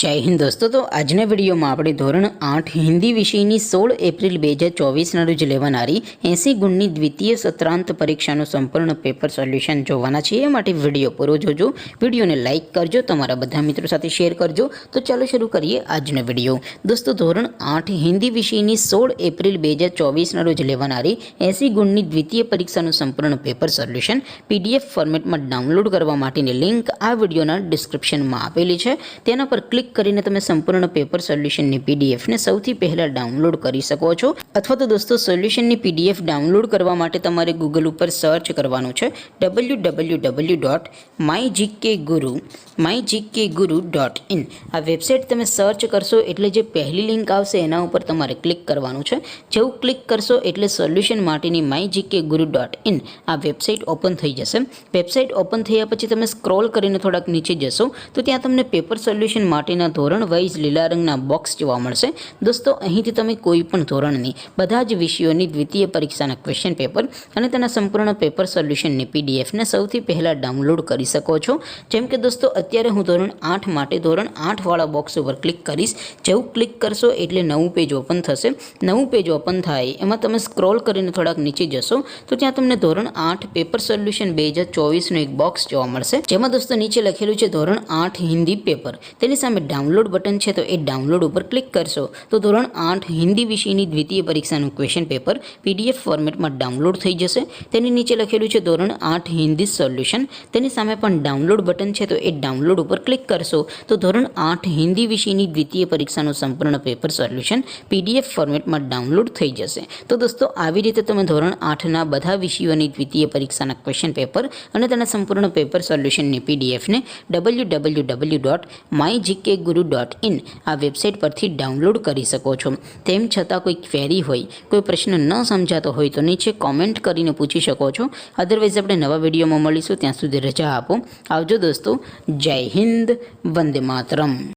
જય હિન્દ દોસ્તો, તો આજના વિડીયોમાં આપણે ધોરણ 8 હિન્દી વિષયની 16 એપ્રિલ 2024ના રોજ લેવાનારી 80 ગુણની દ્વિતીય સત્રાંત પરીક્ષાનું સંપૂર્ણ પેપર સોલ્યુશન જોવાના છીએ. એ માટે વિડીયો પૂરો જોજો, વિડીયોને લાઇક કરજો, તમારા બધા મિત્રો સાથે શેર કરજો. તો ચાલો શરૂ કરીએ આજનો વિડીયો. દોસ્તો, ધોરણ 8 હિન્દી વિષયની 16 એપ્રિલ 2024ના રોજ લેવાનારી 80 ગુણની દ્વિતીય પરીક્ષાનું સંપૂર્ણ પેપર સોલ્યુશન PDF ફોર્મેટમાં ડાઉનલોડ કરવા માટેની લિંક આ વિડીયોના ડિસ્ક્રિપ્શનમાં આપેલી છે. તેના પર ક્લિક કરીને તમે સંપૂર્ણ પેપર સોલ્યુશનની PDF ને સૌથી પહેલા ડાઉનલોડ કરી શકો છો. અથવા તો દોસ્તો, સોલ્યુશનની PDF ડાઉનલોડ કરવા માટે તમારે ગૂગલ ઉપર સર્ચ કરવાનું છે www.mygkguru.in. આ વેબસાઇટ તમે સર્ચ કરશો એટલે જે પહેલી લિંક આવશે એના ઉપર તમારે ક્લિક કરવાનું છે. જેવું ક્લિક કરશો એટલે સોલ્યુશન માટેની mygkguru.in આ વેબસાઇટ ઓપન થઈ જશે. વેબસાઇટ ઓપન થયા પછી તમે સ્ક્રોલ કરીને થોડાક નીચે જશો તો ત્યાં તમને પેપર સોલ્યુશન માટેના ધોરણ વાઇઝ લીલા રંગના બોક્સ જોવા મળશે. દોસ્તો, અહીંથી તમે કોઈ પણ ધોરણની બધા જ વિષયોની દ્વિતીય પરીક્ષાના ક્વેશ્ચન પેપર અને તેના સંપૂર્ણ પેપર સોલ્યુશનની PDF ને સૌથી પહેલાં ડાઉનલોડ કરી શકો છો. જેમ કે દોસ્તો, અત્યારે હું ધોરણ 8 માટે ધોરણ 8 વાળા બોક્સ ઉપર ક્લિક કરીશ. જેવું ક્લિક કરશો એટલે નવું પેજ ઓપન થશે. નવું પેજ ઓપન થાય એમાં તમે સ્ક્રોલ કરીને થોડાક નીચે જશો તો ત્યાં તમને ધોરણ 8 પેપર સોલ્યુશન 2024નું એક બોક્સ જોવા મળશે. જેમાં દોસ્તો નીચે લખેલું છે ધોરણ 8 હિન્દી પેપર. તેની સામે ડાઉનલોડ બટન છે, તો એ ડાઉનલોડ ઉપર ક્લિક કરશો તો ધોરણ 8 હિન્દી વિષયની દ્વિતીય પરીક્ષાનું ક્વેશ્ચન પેપર PDF ફોર્મેટમાં ડાઉનલોડ થઈ જશે. તેની નીચે લખેલું છે ધોરણ 8 હિન્દી સોલ્યુશન. તેની સામે પણ ડાઉનલોડ બટન છે, તો એ ડાઉનલોડ ઉપર ક્લિક કરશો તો ધોરણ 8 હિન્દી વિષયની દ્વિતીય પરીક્ષાનું સંપૂર્ણ પેપર સોલ્યુશન PDF ફોર્મેટમાં ડાઉનલોડ થઈ જશે. તો દોસ્તો, આવી રીતે તમે ધોરણ 8ના બધા વિષયોની દ્વિતીય પરીક્ષાના ક્વેશ્ચન પેપર અને તેના સંપૂર્ણ પેપર સોલ્યુશનની PDF ને www.mygkguru.in આ વેબસાઇટ પરથી ડાઉનલોડ કરી શકો છો. તેમ છતાં કોઈ ક્વેરી હોય, કોઈ પ્રશ્ન ન સમજાતો હોય તો નીચે કોમેન્ટ કરીને પૂછી શકો છો. અધરવાઇઝ આપણે નવા વિડીયોમાં મળીશું. ત્યાં સુધી રજા આપો. આવજો દોસ્તો. જય હિન્દ. વંદે માતરમ.